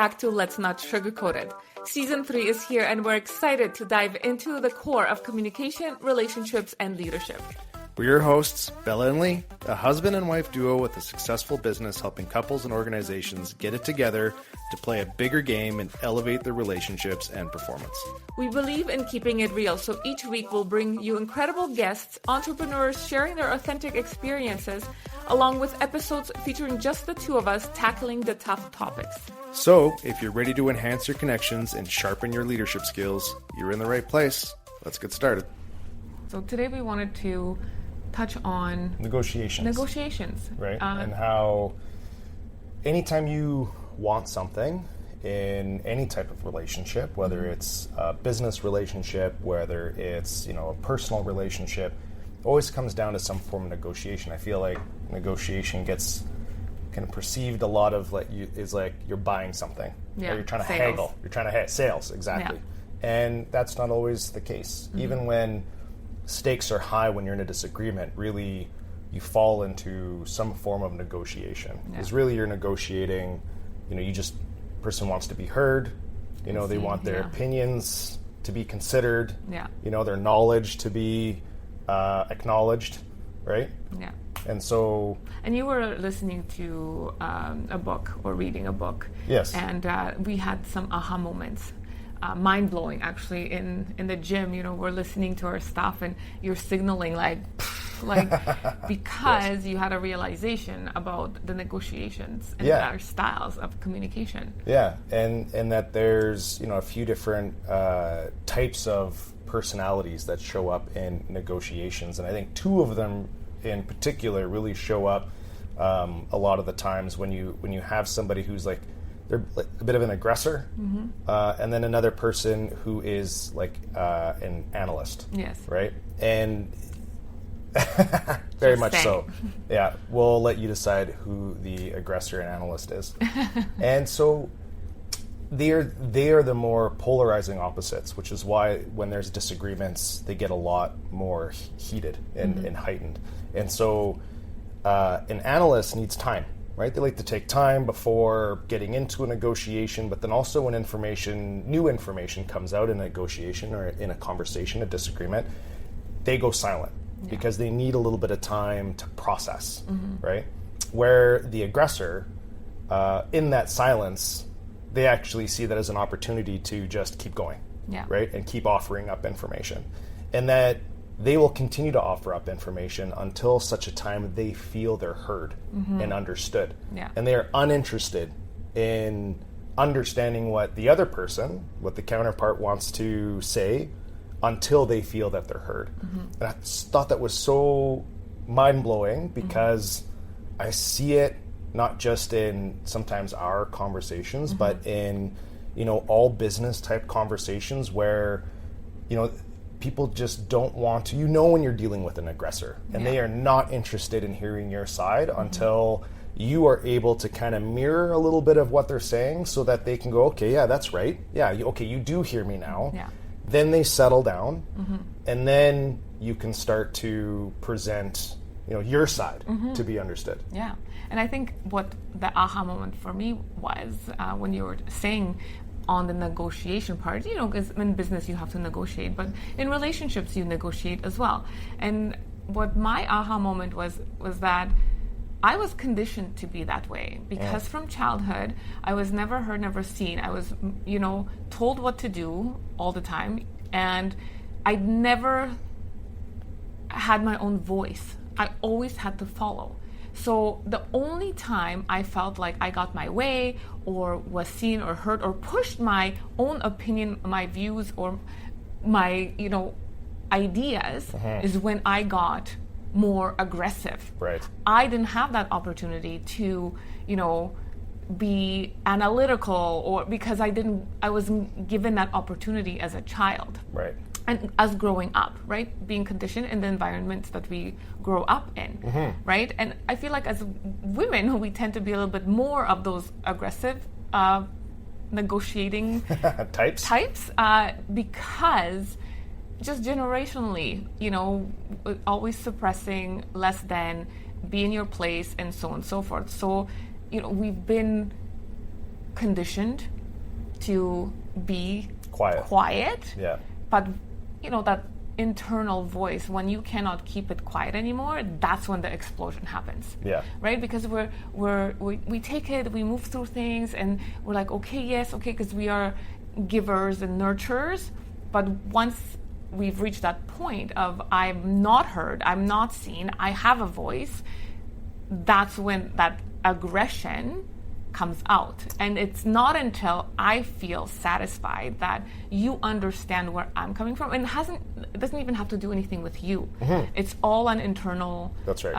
back to Let's Not Sugarcoat It. Season 3 is here and we're excited to dive into the core of communication, relationships, and leadership. We're your hosts, Bella and Lee, a husband and wife duo with a successful business helping couples and organizations get it together to play a bigger game and elevate their relationships and performance. We believe in keeping it real, so each week we'll bring you incredible guests, entrepreneurs sharing their authentic experiences, along with episodes featuring just the two of us tackling the tough topics. So, if you're ready to enhance your connections and sharpen your leadership skills, you're in the right place. Let's get started. So today we wanted to touch on negotiations, right? And how anytime you want something in any type of relationship, whether it's a business relationship, whether it's a personal relationship, it always comes down to some form of negotiation. I feel like negotiation gets kind of perceived a lot of is like you're buying something, or you're trying to haggle, you're trying to sales, exactly, and that's not always the case. Even when stakes are high, when you're in a disagreement, really you fall into some form of negotiation. Because really you're negotiating, person wants to be heard, they want their opinions to be considered, their knowledge to be acknowledged, right? Yeah. And so... And you were listening to a book or reading a book. Yes. And we had some aha moments. Mind-blowing, actually, in the gym. We're listening to our stuff and you're signaling because you had a realization about the negotiations and our styles of communication. Yeah, and that there's a few different types of personalities that show up in negotiations, and I think two of them in particular really show up a lot of the times when you have somebody who's they're a bit of an aggressor, and then another person who is an analyst. Yes. Right? And very much so. Yeah. We'll let you decide who the aggressor and analyst is. And so they are the more polarizing opposites, which is why when there's disagreements, they get a lot more heated and heightened. And so an analyst needs time. Right? They like to take time before getting into a negotiation, but then also when new information comes out in a negotiation or in a conversation, a disagreement, they go silent because they need a little bit of time to process, right? Where the aggressor, in that silence, they actually see that as an opportunity to just keep going, right? And keep offering up information. And that they will continue to offer up information until such a time they feel they're heard and understood. Yeah. And they are uninterested in understanding what the other person, what the counterpart wants to say, until they feel that they're heard. And I thought that was so mind-blowing because I see it not just in sometimes our conversations, but in, all business type conversations where, people just don't want to, when you're dealing with an aggressor and they are not interested in hearing your side until you are able to kind of mirror a little bit of what they're saying so that they can go, okay, yeah, that's right. Yeah, you do hear me now. Yeah. Then they settle down and then you can start to present, your side to be understood. Yeah. And I think what the aha moment for me was when you were saying on the negotiation part, because in business you have to negotiate, but in relationships you negotiate as well. And what my aha moment was that I was conditioned to be that way because from childhood I was never heard, never seen. I was, told what to do all the time, and I never had my own voice. I always had to follow. So the only time I felt like I got my way or was seen or heard or pushed my own opinion, my views, or my, ideas is when I got more aggressive. Right. I didn't have that opportunity to, be analytical, or because I wasn't given that opportunity as a child. Right. And us growing up, right? Being conditioned in the environments that we grow up in, right? And I feel like as women, we tend to be a little bit more of those aggressive, negotiating types, because just generationally, always suppressing, less than, be in your place, and so on and so forth. So, we've been conditioned to be quiet. Yeah. But that internal voice, when you cannot keep it quiet anymore, that's when the explosion happens. Yeah. Right? Because we take it, we move through things, and we're like, okay, because we are givers and nurturers. But once we've reached that point of I'm not heard, I'm not seen, I have a voice, that's when that aggression comes out. And it's not until I feel satisfied that you understand where I'm coming from, and it doesn't even have to do anything with you. Mm-hmm. It's all an internal That's right.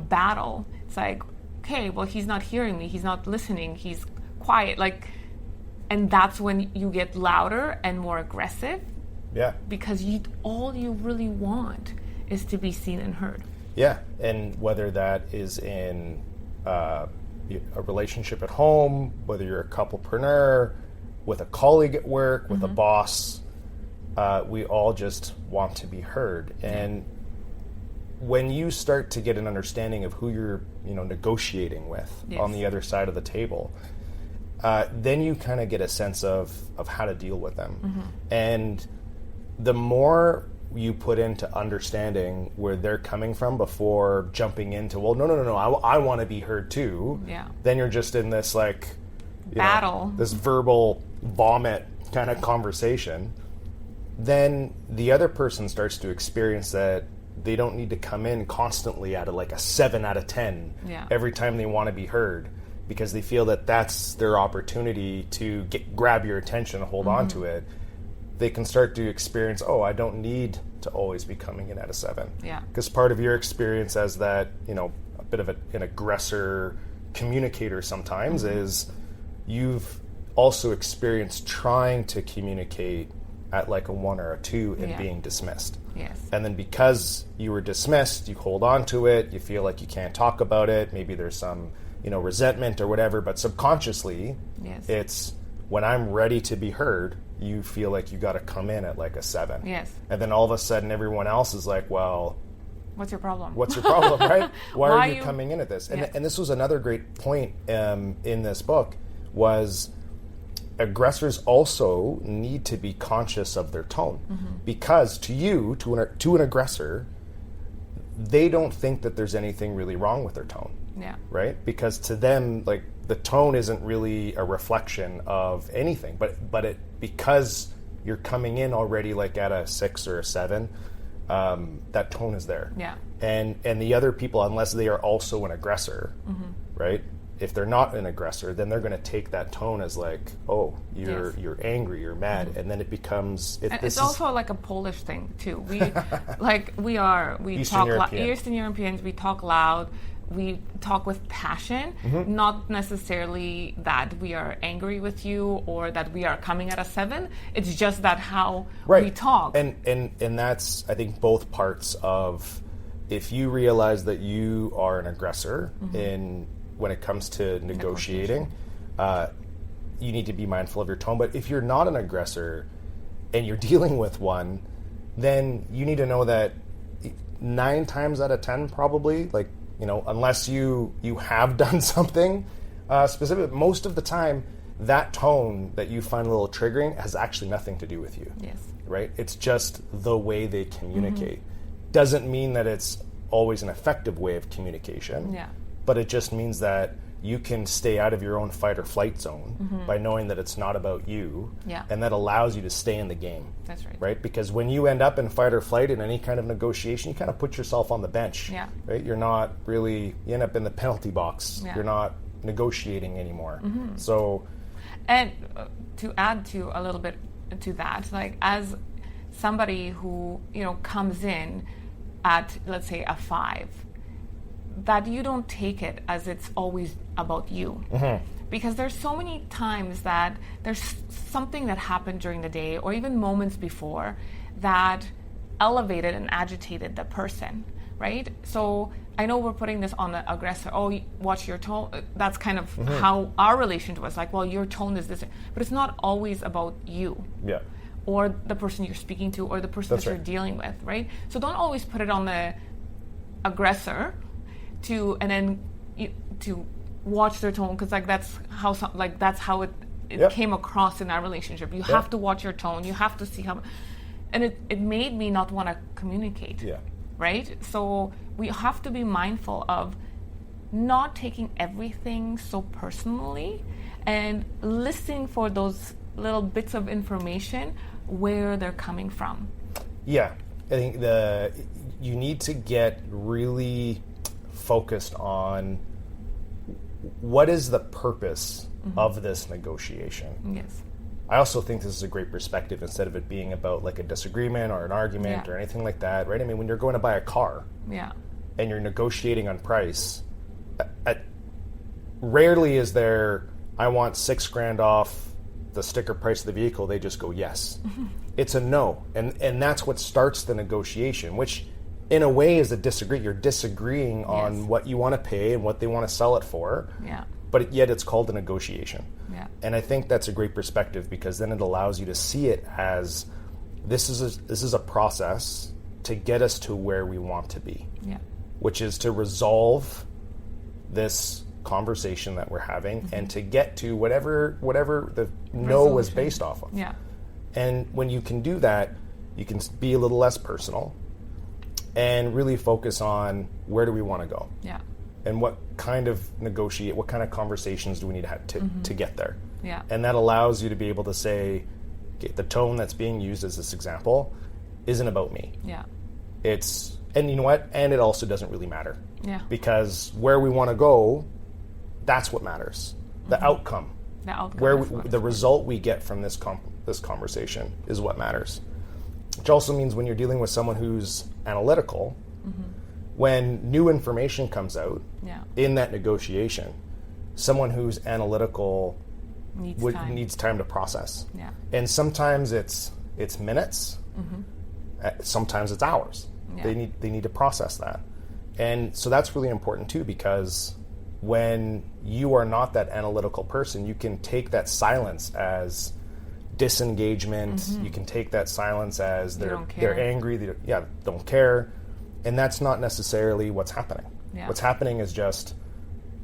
Battle. It's like, okay, well, he's not hearing me, he's not listening, he's quiet, and that's when you get louder and more aggressive. Yeah. Because all you really want is to be seen and heard. Yeah, and whether that is in a relationship at home, whether you're a couplepreneur, with a colleague at work, with a boss, we all just want to be heard. And when you start to get an understanding of who you're, negotiating with on the other side of the table, then you kind of get a sense of how to deal with them. Mm-hmm. And the more you put into understanding where they're coming from before jumping into, well, no, I want to be heard too. Yeah. Then you're just in this battle, this verbal vomit kind of conversation. Then the other person starts to experience that they don't need to come in constantly at a 7 out of 10 every time they want to be heard, because they feel that that's their opportunity to grab your attention and hold on to it. They can start to experience, I don't need to always be coming in at a 7. Yeah. Because part of your experience as that, a bit of an aggressor communicator sometimes is you've also experienced trying to communicate at a 1 or a 2 and being dismissed. Yes. And then because you were dismissed, you hold on to it, you feel like you can't talk about it, maybe there's some, resentment or whatever, but subconsciously, it's when I'm ready to be heard, you feel like you got to come in at a 7. Yes. And then all of a sudden everyone else is like, well, what's your problem? What's your problem, right? Why are you coming in at this? And this was another great point in this book, was aggressors also need to be conscious of their tone. Mm-hmm. Because to an aggressor, they don't think that there's anything really wrong with their tone. Yeah. Right? Because to them, the tone isn't really a reflection of anything, but because you're coming in already at a 6 or a 7, that tone is there. Yeah. And the other people, unless they are also an aggressor, right? If they're not an aggressor, then they're going to take that tone as you're angry, you're mad, and then it becomes. It's also a Polish thing too. We Eastern Europeans. We talk loud. We talk with passion, not necessarily that we are angry with you or that we are coming at a 7. It's just that how we talk. And that's, I think, both parts of, if you realize that you are an aggressor when it comes to negotiating, you need to be mindful of your tone. But if you're not an aggressor and you're dealing with one, then you need to know that 9 times out of 10 probably, unless you have done something specific, most of the time, that tone that you find a little triggering has actually nothing to do with you. Yes. Right? It's just the way they communicate. Doesn't mean that it's always an effective way of communication. Yeah. But it just means that you can stay out of your own fight or flight zone by knowing that it's not about you. Yeah. And that allows you to stay in the game. That's right. Right? Because when you end up in fight or flight in any kind of negotiation, you kind of put yourself on the bench. Yeah. Right? You're not really, you end up in the penalty box. Yeah. You're not negotiating anymore. So. And to add to a little bit to that, as somebody who, comes in at, let's say, a 5, that you don't take it as it's always about you. Because there's so many times that there's something that happened during the day or even moments before that elevated and agitated the person, right? So I know we're putting this on the aggressor. Watch your tone. That's kind of how our relationship was your tone is this. But it's not always about you. Yeah. Or the person you're speaking to or the person that you're dealing with, right? So don't always put it on the aggressor to watch their tone, because like that's how it Yep. came across in our relationship. You have to watch your tone. You have to see how, and it made me not want to communicate. Yeah. Right? So we have to be mindful of not taking everything so personally and listening for those little bits of information where they're coming from. Yeah. I think you need to get really focused on what is the purpose of this negotiation. Yes. I also think this is a great perspective instead of it being about like a disagreement or an argument or anything like that, right? I mean, when you're going to buy a car and you're negotiating on price, rarely is there, I want $6,000 off the sticker price of the vehicle. They just go, yes. It's a no. And that's what starts the negotiation, which in a way is a disagree. You're disagreeing on what you want to pay and what they want to sell it for. Yeah. But yet it's called a negotiation. Yeah. And I think that's a great perspective because then it allows you to see it as this is a process to get us to where we want to be. Yeah. Which is to resolve this conversation that we're having and to get to whatever the no was based off of. Yeah. And when you can do that, you can be a little less personal and really focus on where do we want to go. Yeah. And what kind of conversations do we need to have to get there? Yeah. And that allows you to be able to say, okay, the tone that's being used as this example isn't about me. Yeah. And you know what? And it also doesn't really matter. Yeah. Because where we want to go, that's what matters. The outcome. The outcome. Where the result we get from this conversation is what matters. Which also means when you're dealing with someone who's analytical, when new information comes out in that negotiation, someone who's analytical needs time to process. Yeah. And sometimes it's minutes, sometimes it's hours. Yeah. They need to process that. And so that's really important too, because when you are not that analytical person, you can take that silence as disengagement. You can take that silence as they're angry, they don't care. And that's not necessarily what's happening. Yeah. What's happening is just,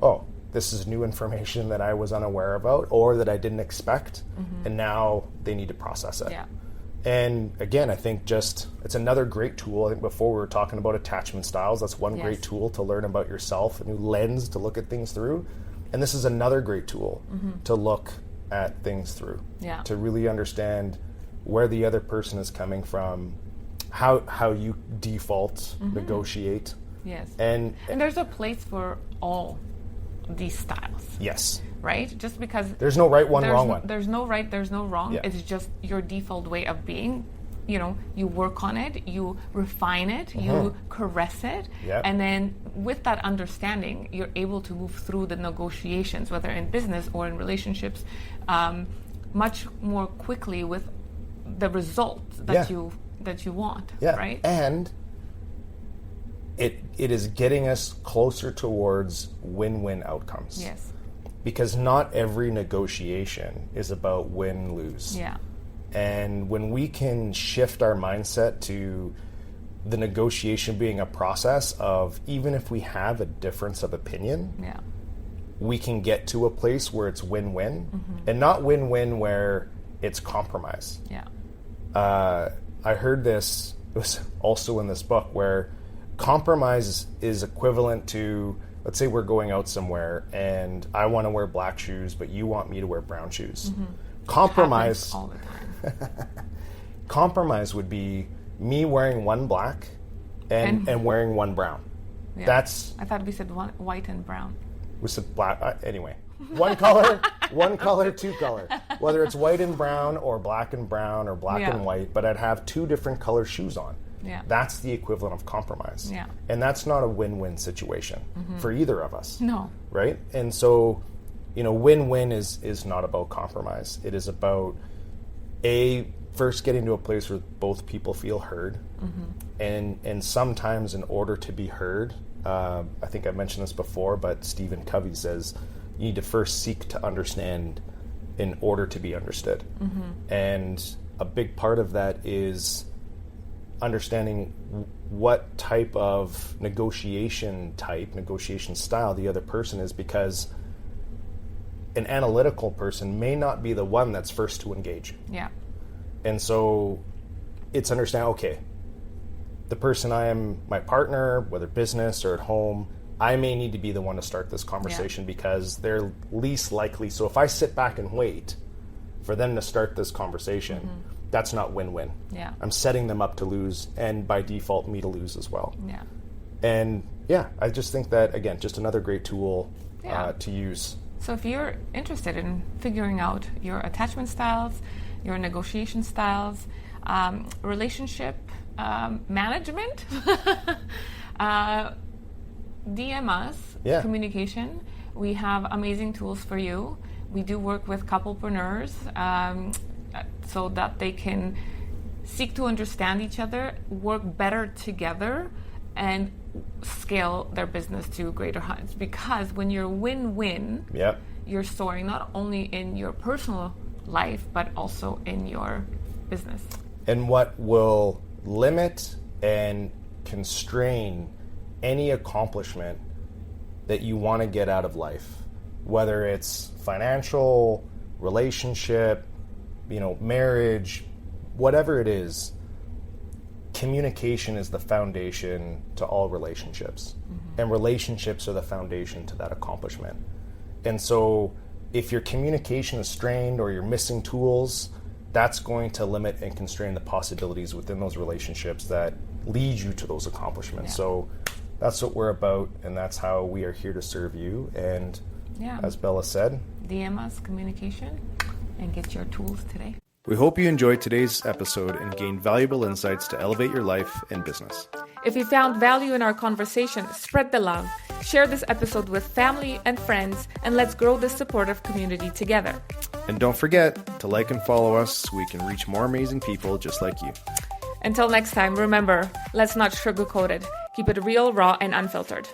oh, this is new information that I was unaware about or that I didn't expect, and now they need to process it. Yeah. And again, I think it's another great tool. I think before we were talking about attachment styles. That's one great tool to learn about yourself, a new lens to look at things through. And this is another great tool to look at things through, to really understand where the other person is coming from, how you default, negotiate. Yes. And there's a place for all these styles. Yes. Right? Just because there's no right one, wrong one. There's no right, there's no wrong. Yeah. It's just your default way of being. You work on it, you refine it, you caress it, and then with that understanding, you're able to move through the negotiations, whether in business or in relationships, much more quickly with the result that you want. Yeah. Right? And it is getting us closer towards win-win outcomes. Yes. Because not every negotiation is about win-lose. Yeah. And when we can shift our mindset to the negotiation being a process of, even if we have a difference of opinion, we can get to a place where it's win-win, and not win-win where it's compromise. Yeah. I heard this, it was also in this book, where compromise is equivalent to, let's say we're going out somewhere and I want to wear black shoes, but you want me to wear brown shoes. Compromise all the time. Compromise would be me wearing one black and wearing one brown. Yeah. That's. I thought we said one white and brown. We said black. Anyway, one color, two color. Whether it's white and brown or black and brown or black and white, but I'd have two different color shoes on. Yeah. That's the equivalent of compromise. Yeah. And that's not a win-win situation for either of us. No. Right? And so, win-win is not about compromise. It is about first getting to a place where both people feel heard. And sometimes in order to be heard, I think I've mentioned this before, but Stephen Covey says you need to first seek to understand in order to be understood. And a big part of that is understanding what type of negotiation style the other person is, because an analytical person may not be the one that's first to engage. Yeah. And so it's understand, okay, the person I am, my partner, whether business or at home, I may need to be the one to start this conversation because they're least likely. So if I sit back and wait for them to start this conversation, that's not win-win. Yeah. I'm setting them up to lose, and by default, me to lose as well. Yeah. And yeah, I just think that, again, just another great tool to use. So if you're interested in figuring out your attachment styles, your negotiation styles, relationship management, DM us, communication. We have amazing tools for you. We do work with couplepreneurs so that they can seek to understand each other, work better together, and scale their business to greater heights. Because when you're win-win, you're soaring not only in your personal life, but also in your business. And what will limit and constrain any accomplishment that you want to get out of life, whether it's financial, relationship, marriage, whatever it is, communication is the foundation to all relationships. And relationships are the foundation to that accomplishment. And so if your communication is strained or you're missing tools, that's going to limit and constrain the possibilities within those relationships that lead you to those accomplishments. So that's what we're about, and that's how we are here to serve you. And as Bella said, DM us, communication, and get your tools today. We hope you enjoyed today's episode and gained valuable insights to elevate your life and business. If you found value in our conversation, spread the love. Share this episode with family and friends, and let's grow this supportive community together. And don't forget to like and follow us so we can reach more amazing people just like you. Until next time, remember, let's not sugarcoat it. Keep it real, raw, and unfiltered.